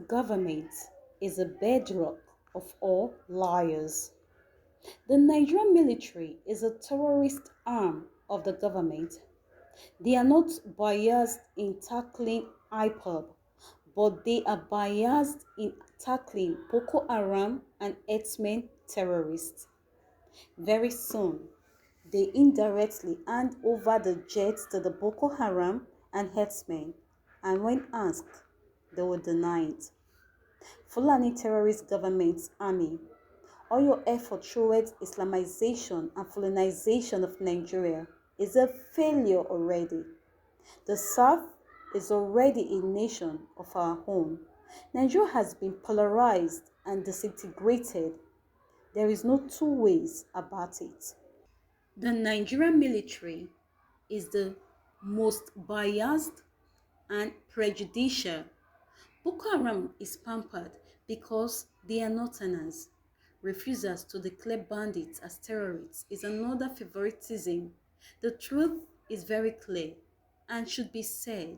government is a bedrock of all liars. The Nigerian military is a terrorist arm of the government. They are not biased in tackling IPOB, but they are biased in tackling Boko Haram and herdsmen terrorists. Very soon, they indirectly hand over the jets to the Boko Haram and herdsmen, and when asked, they will deny it. Fulani terrorist government's army, all your effort towards Islamization and Fulanization of Nigeria is a failure already. The South is already a nation of our own. Nigeria has been polarized and disintegrated. There is no two ways about it. The Nigerian military is the most biased and prejudicial. Boko Haram is pampered because they are northerners. Refusals to declare bandits as terrorists is another favoritism. The truth is very clear and should be said.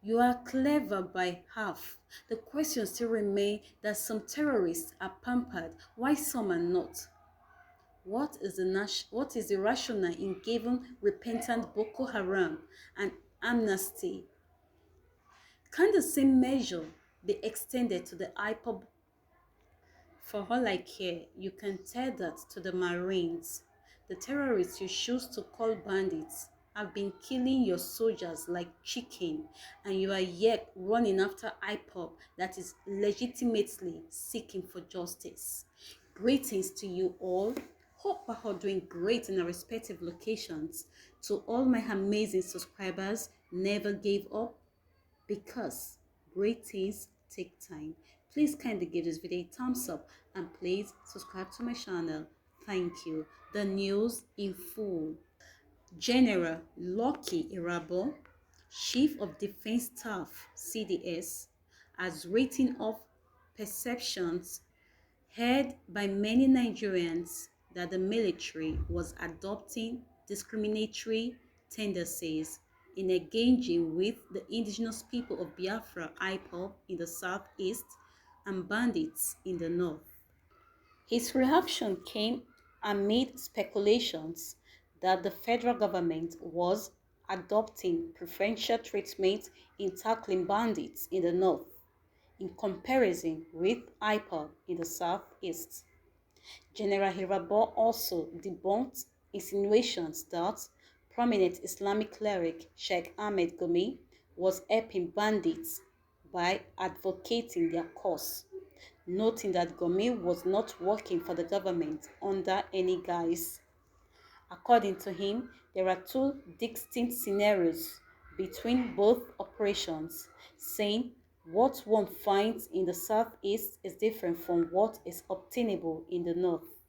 You are clever by half. The question still remains that some terrorists are pampered while some are not. What is the rationale in giving repentant Boko Haram an amnesty? Can the same measure be extended to the IPOB? For all I care, you can tell that to the Marines. The terrorists you choose to call bandits have been killing your soldiers like chicken, and you are yet running after IPOB that is legitimately seeking for justice. Greetings to you all. Hope we're all doing great in our respective locations. To all my amazing subscribers, never give up because great things take time. Please kindly give this video a thumbs up and please subscribe to my channel. Thank you. The news in full. General Lucky Irabor, Chief of Defense Staff CDS, has written off perceptions heard by many Nigerians that the military was adopting discriminatory tendencies in engaging with the indigenous people of Biafra IPOB in the southeast and bandits in the north. His reaction came amid speculations that the federal government was adopting preferential treatment in tackling bandits in the north in comparison with IPOB in the southeast. General Irabor also debunked insinuations that prominent Islamic cleric Sheikh Ahmed Gumi was helping bandits by advocating their cause, noting that Gumi was not working for the government under any guise. According to him, there are two distinct scenarios between both operations, saying what one finds in the southeast is different from what is obtainable in the north.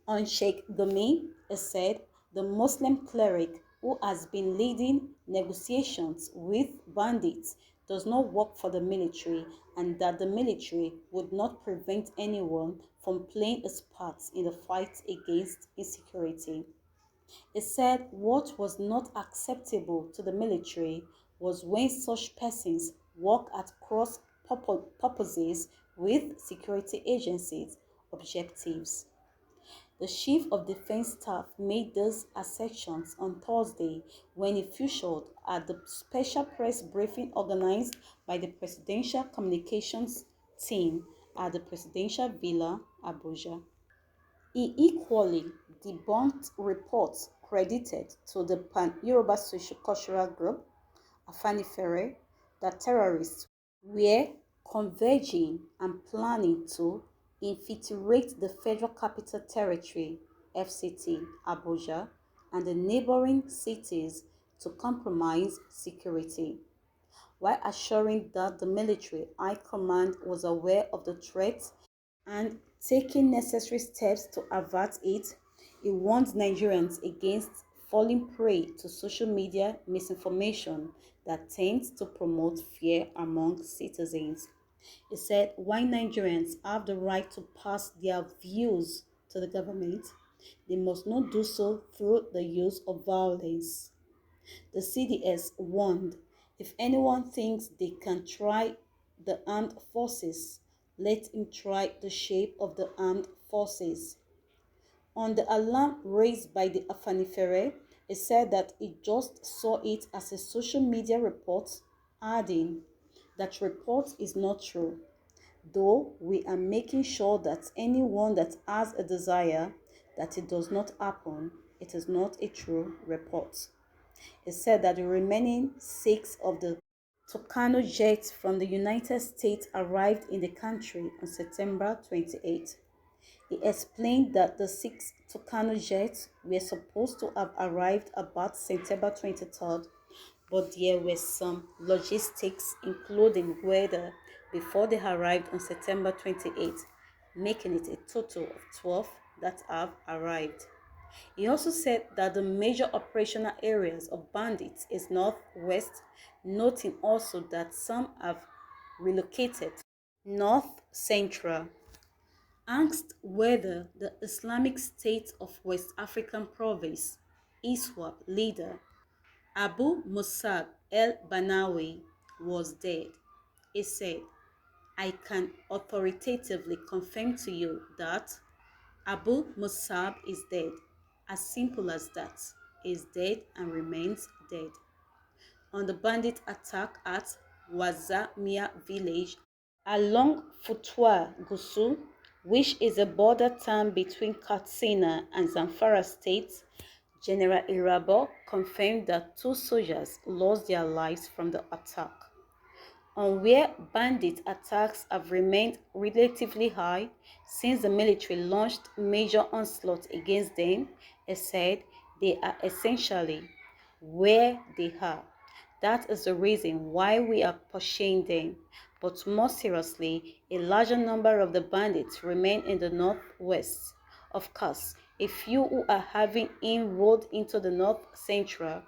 On Sheikh Gumi, he said the Muslim cleric who has been leading negotiations with bandits does not work for the military and that the military would not prevent anyone from playing its part in the fight against insecurity. He said what was not acceptable to the military was when such persons work at cross purposes with security agencies' objectives. The Chief of Defense Staff made these assertions on Thursday when he featured at the special press briefing organized by the Presidential Communications Team at the Presidential Villa, Abuja. He equally debunked reports credited to the Pan-Yoruba Social-Cultural Group, Afenifere, that terrorists were converging and planning to infiltrate the Federal Capital Territory, FCT, Abuja, and the neighboring cities to compromise security, while assuring that the military high command was aware of the threat and taking necessary steps to avert it. He warned Nigerians against falling prey to social media misinformation that tends to promote fear among citizens. He said, while Nigerians have the right to pass their views to the government, they must not do so through the use of violence. The CDS warned, if anyone thinks they can try the armed forces. Let him try the shape of the armed forces. On the alarm raised by the Afenifere, he said that he just saw it as a social media report, adding that report is not true, though we are making sure that anyone that has a desire that it does not happen, it is not a true report. He said that the remaining 6 of the Tucano jets from the United States arrived in the country on September 28. He explained that the 6 Tucano jets were supposed to have arrived about September 23rd, but there were some logistics, including weather, before they arrived on September 28th, making it a total of 12 that have arrived. He also said that the major operational areas of bandits is northwest, noting also that some have relocated north central. Asked whether the Islamic State of West African province ISWAP leader Abu Musab el-Banawi was dead, he said, I can authoritatively confirm to you that Abu Musab is dead. As simple as that. He is dead and remains dead. On the bandit attack at Wazamia village along Futwa Gusu, which is a border town between Katsina and Zamfara states, General Irabor confirmed that 2 soldiers lost their lives from the attack. On where bandit attacks have remained relatively high since the military launched major onslaught against them, he said they are essentially where they are. That is the reason why we are pursuing them. But more seriously, a larger number of the bandits remain in the northwest. Of course, a few who are having inroad into the north central.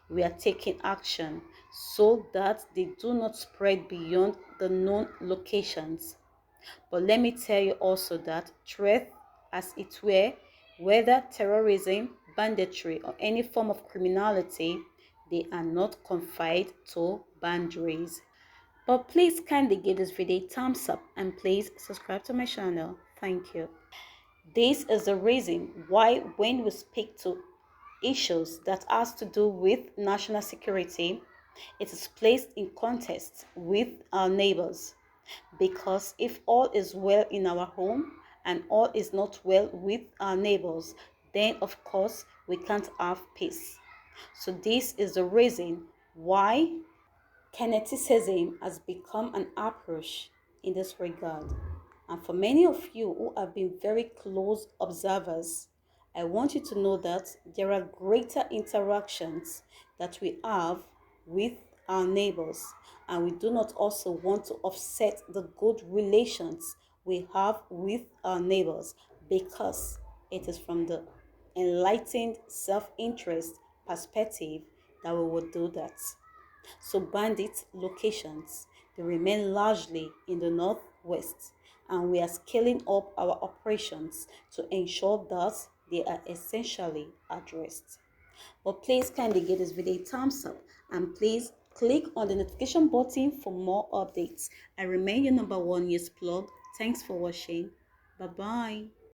We are taking action so that they do not spread beyond the known locations. But let me tell you also that threat, as it were, whether terrorism, banditry, or any form of criminality, they are not confined to boundaries. But please kindly give this video a thumbs up and please subscribe to my channel. Thank you. This is the reason why when we speak to issues that has to do with national security, it is placed in context with our neighbors. Because if all is well in our home and all is not well with our neighbors, then of course we can't have peace. So this is the reason why kineticism has become an approach in this regard. And for many of you who have been very close observers, I want you to know that there are greater interactions that we have with our neighbors, and we do not also want to offset the good relations we have with our neighbors because it is from the enlightened self-interest perspective that we will do that. So bandit locations, they remain largely in the northwest, and we are scaling up our operations to ensure that they are essentially addressed. But please kindly give this video a thumbs up and please click on the notification button for more updates. I remain your number 1 news plug. Thanks for watching. Bye bye.